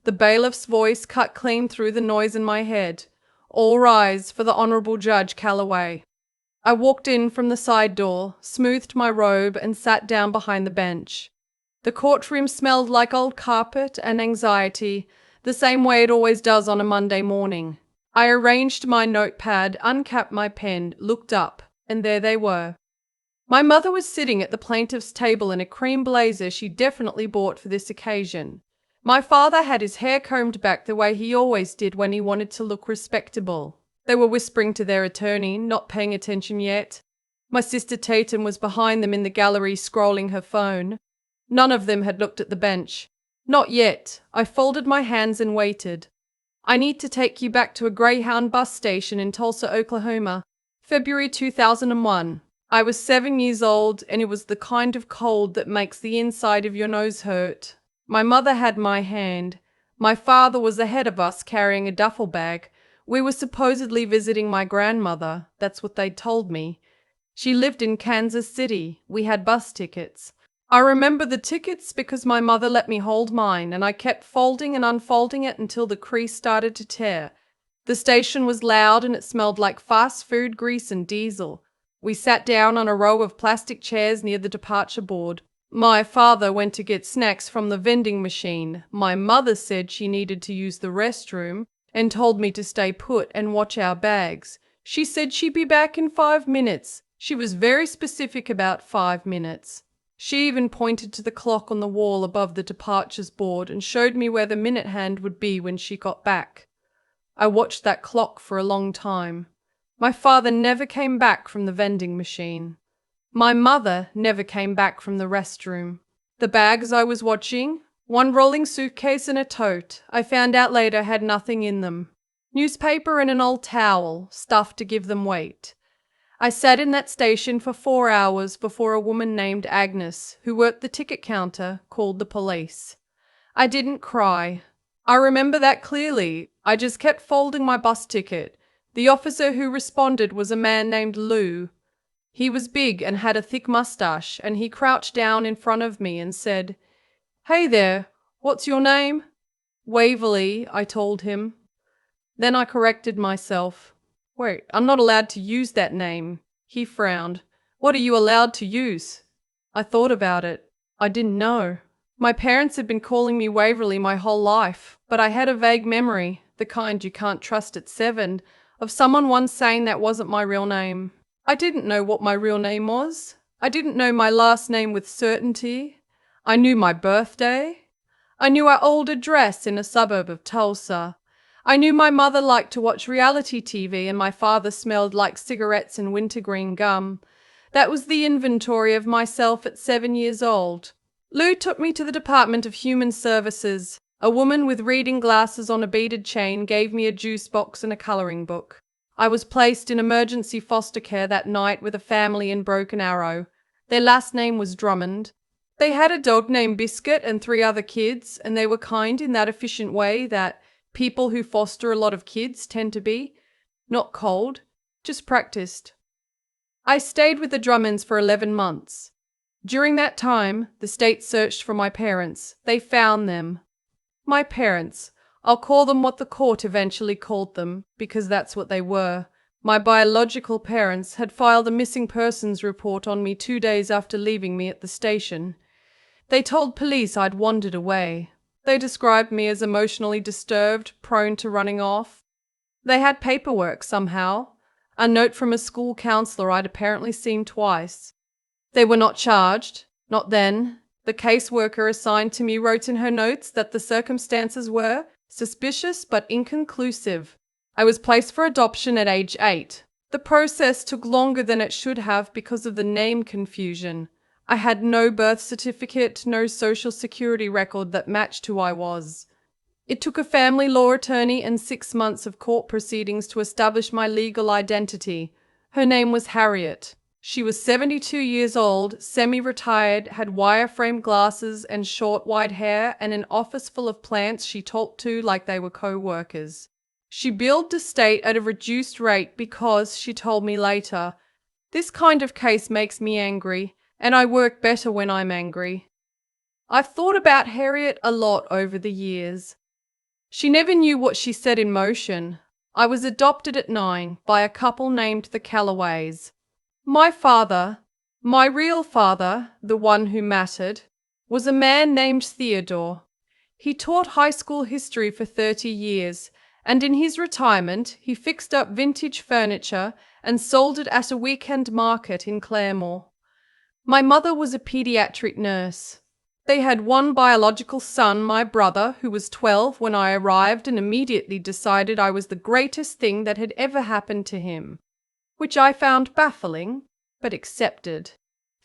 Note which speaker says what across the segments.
Speaker 1: The bailiff's voice cut clean through the noise in my head. All rise for the Honourable Judge Calloway. I walked in from the side door, smoothed my robe, and sat down behind the bench. The courtroom smelled like old carpet and anxiety, the same way it always does on a Monday morning. I arranged my notepad, uncapped my pen, looked up, and there they were. My mother was sitting at the plaintiff's table in a cream blazer she definitely bought for this occasion. My father had his hair combed back the way he always did when he wanted to look respectable. They were whispering to their attorney, not paying attention yet. My sister Tatum was behind them in the gallery scrolling her phone. None of them had looked at the bench. Not yet. I folded my hands and waited. I need to take you back to a Greyhound bus station in Tulsa, Oklahoma. February 2001. I was 7 years old, and it was the kind of cold that makes the inside of your nose hurt. My mother had my hand. My father was ahead of us carrying a duffel bag. We were supposedly visiting my grandmother. That's what they told me. She lived in Kansas City. We had bus tickets. I remember the tickets because my mother let me hold mine, and I kept folding and unfolding it until the crease started to tear. The station was loud and it smelled like fast food grease and diesel. We sat down on a row of plastic chairs near the departure board. My father went to get snacks from the vending machine. My mother said she needed to use the restroom and told me to stay put and watch our bags. She said she'd be back in 5 minutes. She was very specific about 5 minutes. She even pointed to the clock on the wall above the departures board and showed me where the minute hand would be when she got back. I watched that clock for a long time. My father never came back from the vending machine. My mother never came back from the restroom. The bags I was watching, one rolling suitcase and a tote, I found out later had nothing in them. Newspaper and an old towel, stuff to give them weight. I sat in that station for 4 hours before a woman named Agnes, who worked the ticket counter, called the police. I didn't cry. I remember that clearly. I just kept folding my bus ticket. The officer who responded was a man named Lou. He was big and had a thick mustache, and he crouched down in front of me and said, "Hey there, what's your name?" "Waverly," I told him. Then I corrected myself. "Wait, I'm not allowed to use that name." He frowned. "What are you allowed to use?" I thought about it. I didn't know. My parents had been calling me Waverly my whole life, but I had a vague memory, the kind you can't trust at 7, of someone once saying that wasn't my real name. I didn't know what my real name was. I didn't know my last name with certainty. I knew my birthday. I knew our old address in a suburb of Tulsa. I knew my mother liked to watch reality TV and my father smelled like cigarettes and wintergreen gum. That was the inventory of myself at 7 years old. Lou took me to the Department of Human Services. A woman with reading glasses on a beaded chain gave me a juice box and a colouring book. I was placed in emergency foster care that night with a family in Broken Arrow. Their last name was Drummond. They had a dog named Biscuit and 3 other kids, and they were kind in that efficient way that people who foster a lot of kids tend to be. Not cold, just practiced. I stayed with the Drummonds for 11 months. During that time, the state searched for my parents. They found them. My parents. I'll call them what the court eventually called them, because that's what they were. My biological parents had filed a missing persons report on me 2 days after leaving me at the station. They told police I'd wandered away. They described me as emotionally disturbed, prone to running off. They had paperwork somehow, a note from a school counselor I'd apparently seen twice. They were not charged, not then. The caseworker assigned to me wrote in her notes that the circumstances were suspicious but inconclusive. I was placed for adoption at age 8. The process took longer than it should have because of the name confusion. I had no birth certificate, no social security record that matched who I was. It took a family law attorney and 6 months of court proceedings to establish my legal identity. Her name was Harriet. She was 72 years old, semi-retired, had wire-frame glasses and short white hair, and an office full of plants she talked to like they were co-workers. She billed the state at a reduced rate because, she told me later, "This kind of case makes me angry, and I work better when I'm angry." I've thought about Harriet a lot over the years. She never knew what she set in motion. I was adopted at 9 by a couple named the Calloways. My father, my real father, the one who mattered, was a man named Theodore. He taught high school history for 30 years, and in his retirement, he fixed up vintage furniture and sold it at a weekend market in Claremore. My mother was a pediatric nurse. They had one biological son, my brother, who was 12 when I arrived and immediately decided I was the greatest thing that had ever happened to him, which I found baffling, but accepted.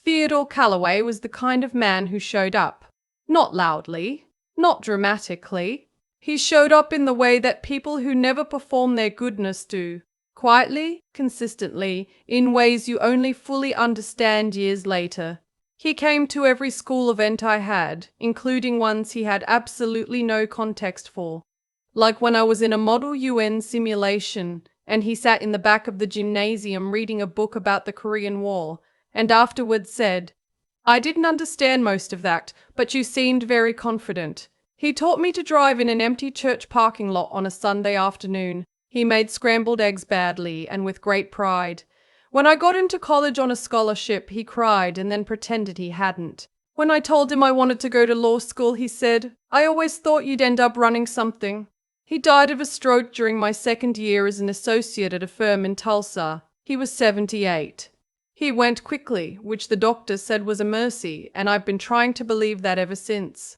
Speaker 1: Theodore Calloway was the kind of man who showed up. Not loudly, not dramatically. He showed up in the way that people who never perform their goodness do. Quietly, consistently, in ways you only fully understand years later. He came to every school event I had, including ones he had absolutely no context for. Like when I was in a Model UN simulation, and he sat in the back of the gymnasium reading a book about the Korean War, and afterwards said, "I didn't understand most of that, but you seemed very confident." He taught me to drive in an empty church parking lot on a Sunday afternoon. He made scrambled eggs badly and with great pride. When I got into college on a scholarship, he cried and then pretended he hadn't. When I told him I wanted to go to law school, he said, "I always thought you'd end up running something." He died of a stroke during my second year as an associate at a firm in Tulsa. He was 78. He went quickly, which the doctor said was a mercy, and I've been trying to believe that ever since.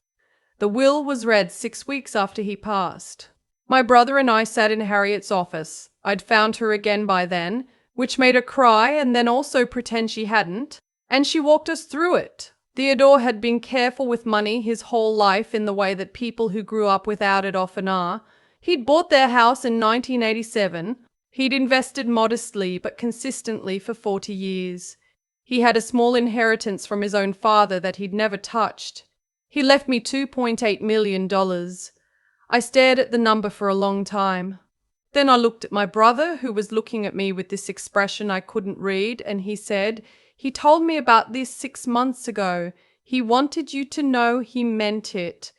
Speaker 1: The will was read 6 weeks after he passed. My brother and I sat in Harriet's office. I'd found her again by then, which made her cry and then also pretend she hadn't, and she walked us through it. Theodore had been careful with money his whole life in the way that people who grew up without it often are. He'd bought their house in 1987. He'd invested modestly but consistently for 40 years. He had a small inheritance from his own father that he'd never touched. He left me $2.8 million. I stared at the number for a long time. Then I looked at my brother, who was looking at me with this expression I couldn't read, and he said, "He told me about this 6 months ago. He wanted you to know he meant it."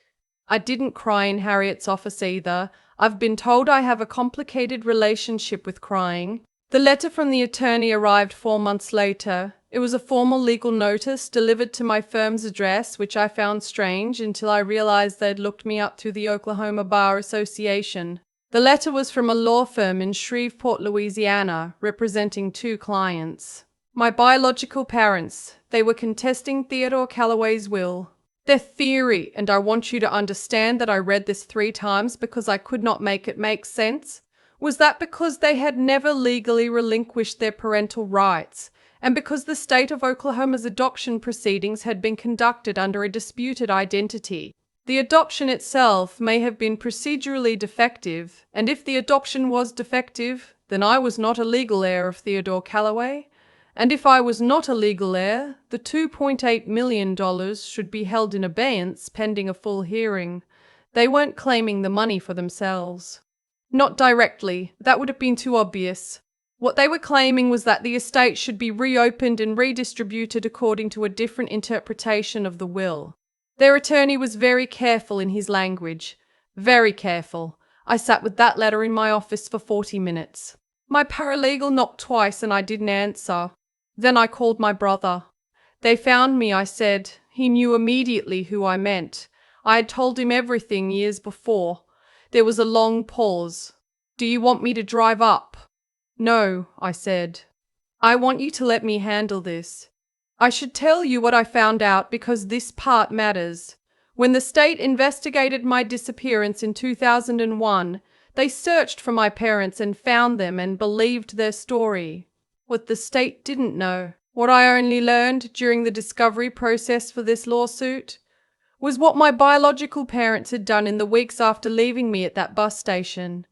Speaker 1: I didn't cry in Harriet's office either. I've been told I have a complicated relationship with crying. The letter from the attorney arrived 4 months later. It was a formal legal notice delivered to my firm's address, which I found strange until I realized they'd looked me up through the Oklahoma Bar Association. The letter was from a law firm in Shreveport, Louisiana, representing 2 clients. My biological parents. They were contesting Theodore Calloway's will. Their theory, and I want you to understand that I read this 3 times because I could not make it make sense, was that because they had never legally relinquished their parental rights, and because the state of Oklahoma's adoption proceedings had been conducted under a disputed identity. The adoption itself may have been procedurally defective, and if the adoption was defective, then I was not a legal heir of Theodore Calloway, and if I was not a legal heir, the $2.8 million should be held in abeyance pending a full hearing. They weren't claiming the money for themselves. Not directly, that would have been too obvious. What they were claiming was that the estate should be reopened and redistributed according to a different interpretation of the will. Their attorney was very careful in his language. Very careful. I sat with that letter in my office for 40 minutes. My paralegal knocked twice and I didn't answer. Then I called my brother. "They found me," I said. He knew immediately who I meant. I had told him everything years before. There was a long pause. "Do you want me to drive up?" "No," I said. "I want you to let me handle this. I should tell you what I found out because this part matters. When the state investigated my disappearance in 2001, they searched for my parents and found them and believed their story. What the state didn't know, what I only learned during the discovery process for this lawsuit, was what my biological parents had done in the weeks after leaving me at that bus station.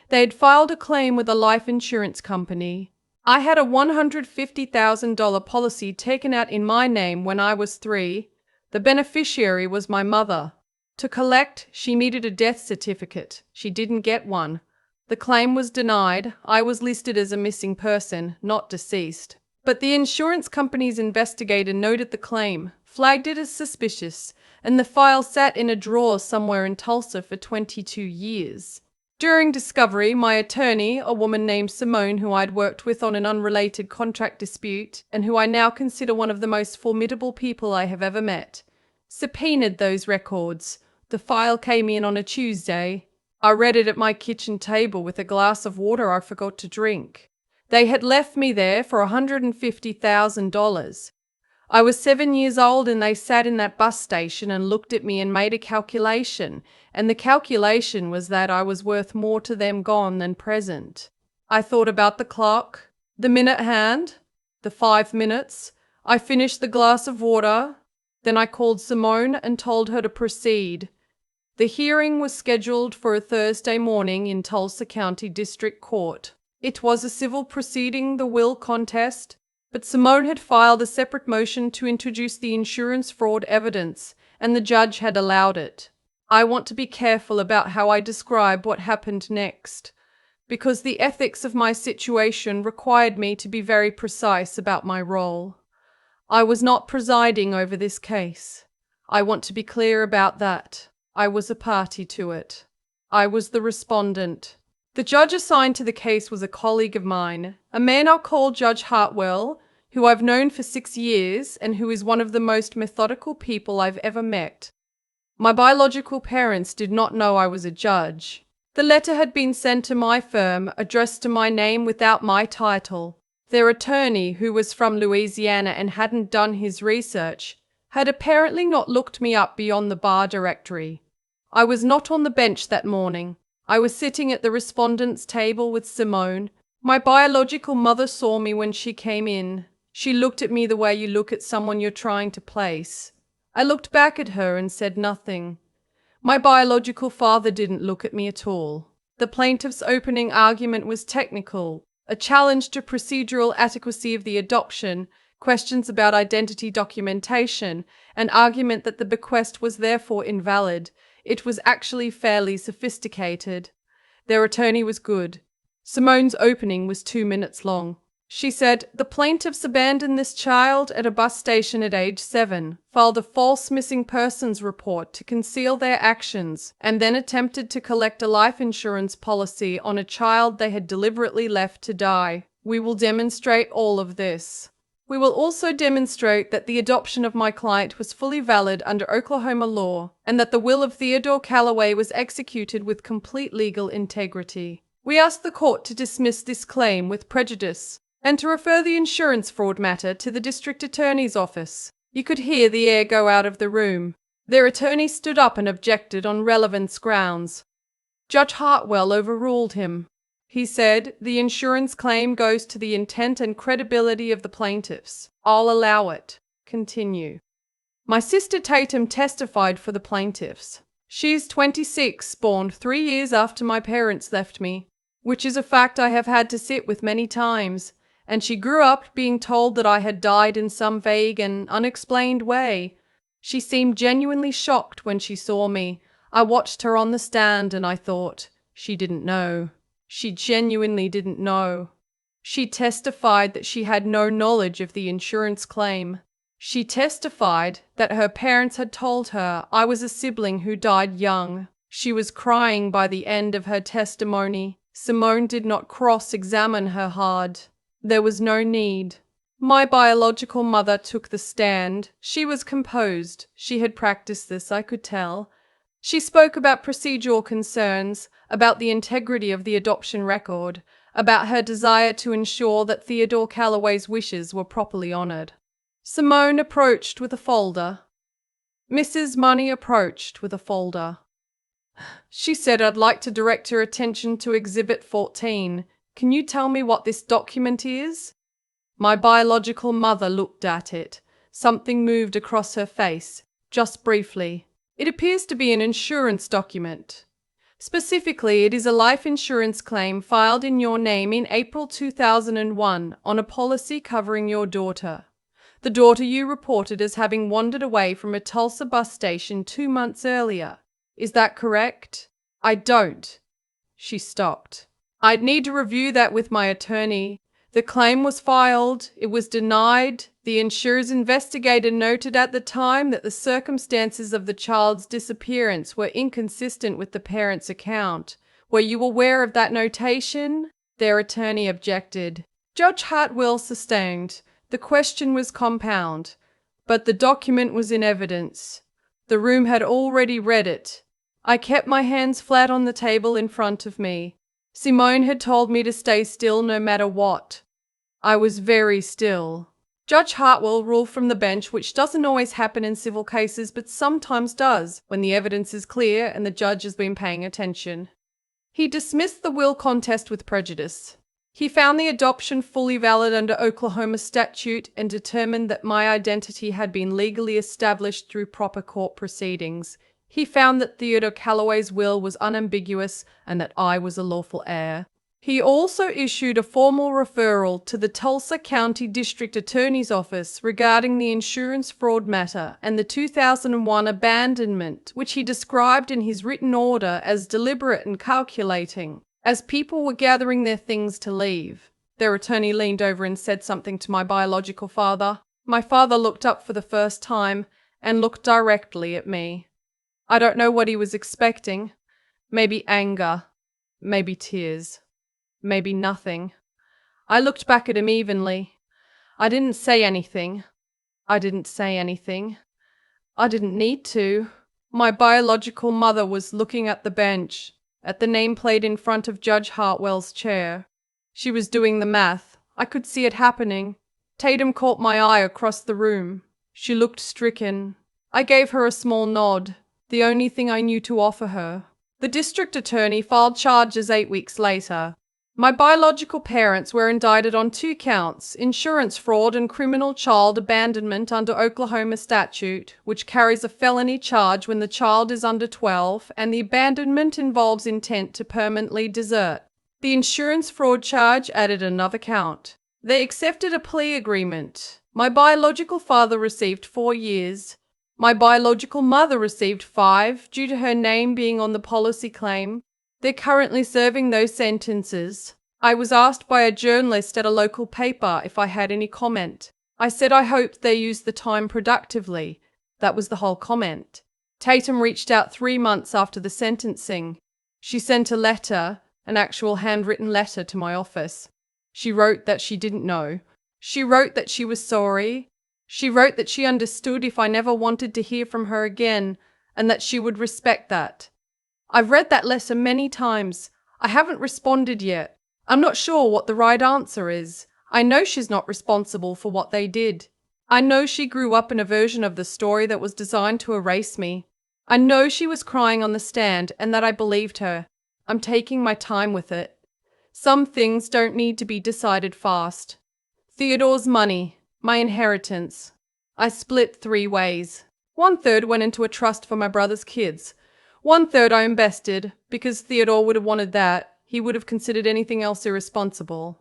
Speaker 1: They had filed a claim with a life insurance company. I had a $150,000 policy taken out in my name when I was 3. The beneficiary was my mother. To collect, she needed a death certificate. She didn't get one. The claim was denied. I was listed as a missing person, not deceased. But the insurance company's investigator noted the claim, flagged it as suspicious, and the file sat in a drawer somewhere in Tulsa for 22 years. During discovery, my attorney, a woman named Simone who I'd worked with on an unrelated contract dispute, and who I now consider one of the most formidable people I have ever met, subpoenaed those records. The file came in on a Tuesday. I read it at my kitchen table with a glass of water I forgot to drink. They had left me there for $150,000. I was 7 years old and they sat in that bus station and looked at me and made a calculation, and the calculation was that I was worth more to them gone than present. I thought about the clock, the minute hand, the 5 minutes. I finished the glass of water. Then I called Simone and told her to proceed. The hearing was scheduled for a Thursday morning in Tulsa County District Court. It was a civil proceeding, the will contest, but Simone had filed a separate motion to introduce the insurance fraud evidence, and the judge had allowed it. I want to be careful about how I describe what happened next, because the ethics of my situation required me to be very precise about my role. I was not presiding over this case. I want to be clear about that. I was a party to it. I was the respondent. The judge assigned to the case was a colleague of mine, a man I'll call Judge Hartwell, who I've known for 6 years and who is one of the most methodical people I've ever met. My biological parents did not know I was a judge. The letter had been sent to my firm, addressed to my name without my title. Their attorney, who was from Louisiana and hadn't done his research, had apparently not looked me up beyond the bar directory. I was not on the bench that morning. I was sitting at the respondent's table with Simone. My biological mother saw me when she came in. She looked at me the way you look at someone you're trying to place. I looked back at her and said nothing. My biological father didn't look at me at all. The plaintiff's opening argument was technical, a challenge to procedural adequacy of the adoption, questions about identity documentation, an argument that the bequest was therefore invalid. It was actually fairly sophisticated. Their attorney was good. Simone's opening was 2 minutes long. She said, "The plaintiffs abandoned this child at a bus station at age 7, filed a false missing persons report to conceal their actions, and then attempted to collect a life insurance policy on a child they had deliberately left to die. We will demonstrate all of this. We will also demonstrate that the adoption of my client was fully valid under Oklahoma law, and that the will of Theodore Calloway was executed with complete legal integrity. We ask the court to dismiss this claim with prejudice, and to refer the insurance fraud matter to the district attorney's office." You could hear the air go out of the room. Their attorney stood up and objected on relevance grounds. Judge Hartwell overruled him. He said, "The insurance claim goes to the intent and credibility of the plaintiffs. I'll allow it. Continue." My sister Tatum testified for the plaintiffs. She's 26, born 3 years after my parents left me, which is a fact I have had to sit with many times, and she grew up being told that I had died in some vague and unexplained way. She seemed genuinely shocked when she saw me. I watched her on the stand and I thought, she didn't know. She genuinely didn't know. She testified that she had no knowledge of the insurance claim. She testified that her parents had told her I was a sibling who died young. She was crying by the end of her testimony. Simone did not cross-examine her hard. There was no need. My biological mother took the stand. She was composed. She had practiced this, I could tell. She spoke about procedural concerns, about the integrity of the adoption record, about her desire to ensure that Theodore Calloway's wishes were properly honored. Simone approached with a folder. Mrs. Money approached with a folder. She said, "I'd like to direct your attention to Exhibit 14. Can you tell me what this document is?" My biological mother looked at it. Something moved across her face, just briefly. "It appears to be an insurance document. Specifically, it is a life insurance claim filed in your name in April 2001 on a policy covering your daughter. The daughter you reported as having wandered away from a Tulsa bus station 2 months earlier. Is that correct?" "I don't." She stopped. "I'd need to review that with my attorney. The claim was filed, it was denied. The insurer's investigator noted at the time that the circumstances of the child's disappearance were inconsistent with the parent's account. Were you aware of that notation? Their attorney objected. Judge Hartwell sustained. The question was compound, but the document was in evidence. The room had already read it. I kept my hands flat on the table in front of me. Simone had told me to stay still no matter what. I was very still. Judge Hartwell ruled from the bench, which doesn't always happen in civil cases, but sometimes does when the evidence is clear and the judge has been paying attention. He dismissed the will contest with prejudice. He found the adoption fully valid under Oklahoma statute and determined that my identity had been legally established through proper court proceedings. He found that Theodore Calloway's will was unambiguous and that I was a lawful heir. He also issued a formal referral to the Tulsa County District Attorney's Office regarding the insurance fraud matter and the 2001 abandonment, which he described in his written order as deliberate and calculating. As people were gathering their things to leave, their attorney leaned over and said something to my biological father. My father looked up for the first time and looked directly at me. I don't know what he was expecting. Maybe anger, maybe tears, maybe nothing. I looked back at him evenly. I didn't say anything. I didn't need to. My biological mother was looking at the bench, at the nameplate in front of Judge Hartwell's chair. She was doing the math. I could see it happening. Tatum caught my eye across the room. She looked stricken. I gave her a small nod, the only thing I knew to offer her. The district attorney filed charges 8 weeks later. My biological parents were indicted on 2 counts, insurance fraud and criminal child abandonment under Oklahoma statute, which carries a felony charge when the child is under 12, and the abandonment involves intent to permanently desert. The insurance fraud charge added another count. They accepted a plea agreement. My biological father received 4 years. My biological mother received 5 due to her name being on the policy claim. They're currently serving those sentences. I was asked by a journalist at a local paper if I had any comment. I said I hoped they used the time productively. That was the whole comment. Tatum reached out 3 months after the sentencing. She sent a letter, an actual handwritten letter, to my office. She wrote that she didn't know. She wrote that she was sorry. She wrote that she understood if I never wanted to hear from her again, and that she would respect that. I've read that letter many times. I haven't responded yet. I'm not sure what the right answer is. I know she's not responsible for what they did. I know she grew up in a version of the story that was designed to erase me. I know she was crying on the stand and that I believed her. I'm taking my time with it. Some things don't need to be decided fast. Theodore's money, my inheritance. I split 3 ways. 1/3 went into a trust for my brother's kids. 1/3 I invested, because Theodore would have wanted that. He would have considered anything else irresponsible.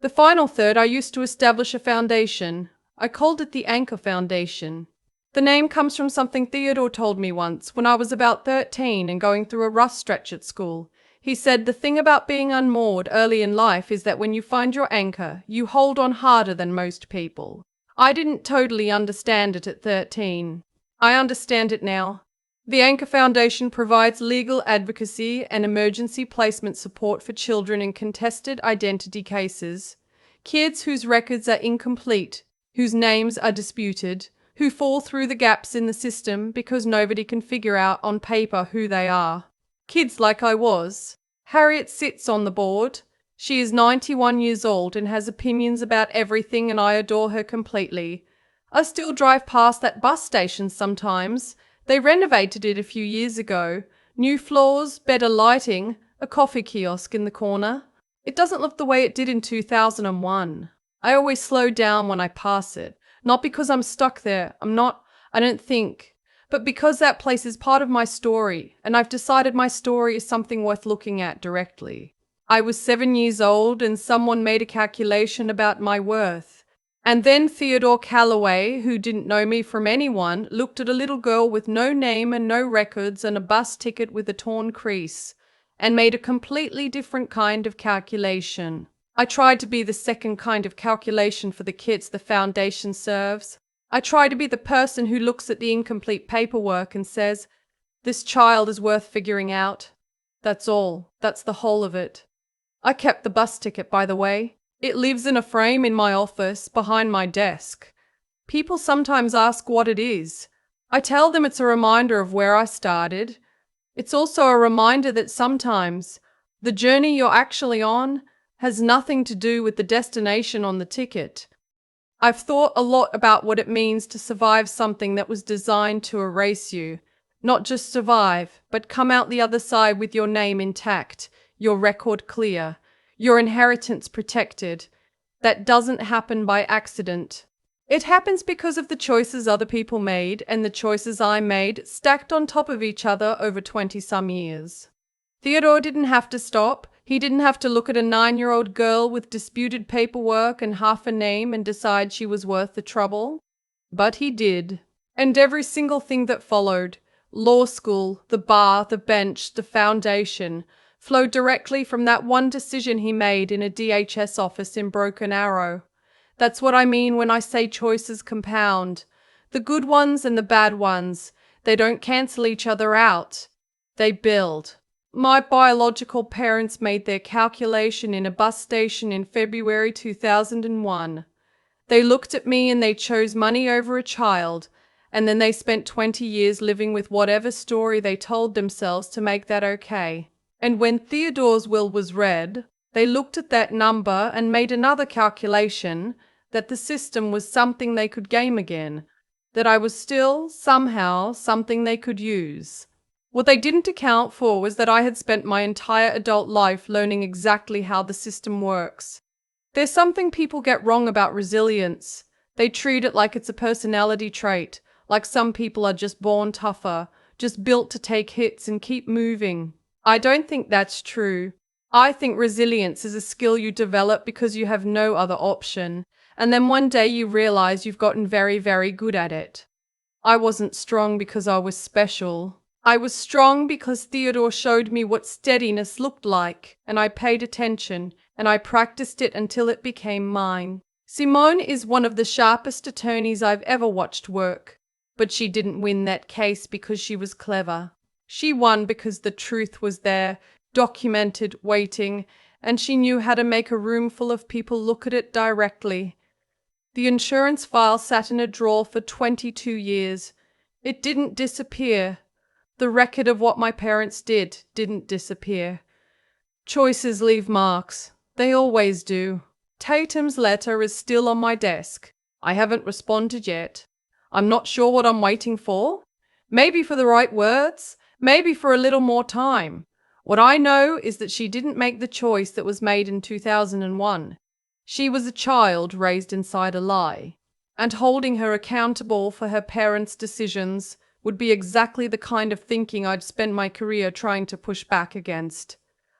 Speaker 1: The final third I used to establish a foundation. I called it the Anchor Foundation. The name comes from something Theodore told me once when I was about 13 and going through a rough stretch at school. He said the thing about being unmoored early in life is that when you find your anchor, you hold on harder than most people. I didn't totally understand it at 13. I understand it now. The Anchor Foundation provides legal advocacy and emergency placement support for children in contested identity cases, kids whose records are incomplete, whose names are disputed, who fall through the gaps in the system because nobody can figure out on paper who they are. Kids like I was. Harriet sits on the board. She is 91 years old and has opinions about everything, and I adore her completely. I still drive past that bus station sometimes. They renovated it a few years ago. New floors, better lighting, a coffee kiosk in the corner. It doesn't look the way it did in 2001. I always slow down when I pass it. Not because I'm stuck there. I don't think. But because that place is part of my story, and I've decided my story is something worth looking at directly. I was 7 years old and someone made a calculation about my worth. And then Theodore Calloway, who didn't know me from anyone, looked at a little girl with no name and no records and a bus ticket with a torn crease, and made a completely different kind of calculation. I tried to be the second kind of calculation for the kids the foundation serves. I try to be the person who looks at the incomplete paperwork and says, this child is worth figuring out. That's all. That's the whole of it. I kept the bus ticket, by the way. It lives in a frame in my office behind my desk. People sometimes ask what it is. I tell them it's a reminder of where I started. It's also a reminder that sometimes the journey you're actually on has nothing to do with the destination on the ticket. I've thought a lot about what it means to survive something that was designed to erase you. Not just survive, but come out the other side with your name intact, your record clear, your inheritance protected. That doesn't happen by accident. It happens because of the choices other people made and the choices I made stacked on top of each other over 20-some years. Theodore didn't have to stop. He didn't have to look at a 9-year-old girl with disputed paperwork and half a name and decide she was worth the trouble. But he did. And every single thing that followed, law school, the bar, the bench, the foundation, flowed directly from that one decision he made in a DHS office in Broken Arrow. That's what I mean when I say choices compound. The good ones and the bad ones, they don't cancel each other out. They build. My biological parents made their calculation in a bus station in February 2001. They looked at me and they chose money over a child, and then they spent 20 years living with whatever story they told themselves to make that okay. And when Theodore's will was read, they looked at that number and made another calculation that the system was something they could game again, that I was still, somehow, something they could use. What they didn't account for was that I had spent my entire adult life learning exactly how the system works. There's something people get wrong about resilience. They treat it like it's a personality trait, like some people are just born tougher, just built to take hits and keep moving. I don't think that's true. I think resilience is a skill you develop because you have no other option, and then one day you realize you've gotten very, very good at it. I wasn't strong because I was special. I was strong because Theodore showed me what steadiness looked like, and I paid attention, and I practiced it until it became mine. Simone is one of the sharpest attorneys I've ever watched work, but she didn't win that case because she was clever. She won because the truth was there, documented, waiting, and she knew how to make a room full of people look at it directly. The insurance file sat in a drawer for 22 years. It didn't disappear. The record of what my parents didn't disappear. Choices leave marks. They always do. Tatum's letter is still on my desk. I haven't responded yet. I'm not sure what I'm waiting for. Maybe for the right words. Maybe for a little more time. What I know is that she didn't make the choice that was made in 2001. She was a child raised inside a lie. And holding her accountable for her parents' decisions would be exactly the kind of thinking I'd spent my career trying to push back against.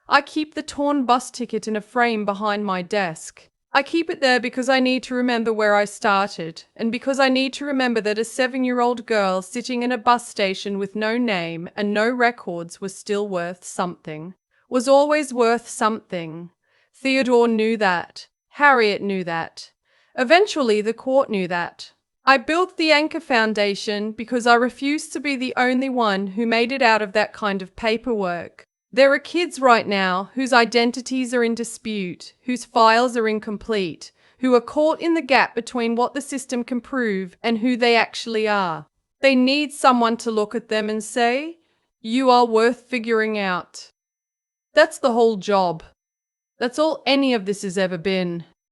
Speaker 1: I keep the torn bus ticket in a frame behind my desk. I keep it there because I need to remember where I started, and because I need to remember that a 7-year-old girl sitting in a bus station with no name and no records was still worth something, was always worth something. Theodore knew that. Harriet knew that. Eventually, the court knew that. I built the Anchor Foundation because I refused to be the only one who made it out of that kind of paperwork. There are kids right now whose identities are in dispute, whose files are incomplete, who are caught in the gap between what the system can prove and who they actually are. They need someone to look at them and say, "You are worth figuring out." That's the whole job. That's all any of this has ever been.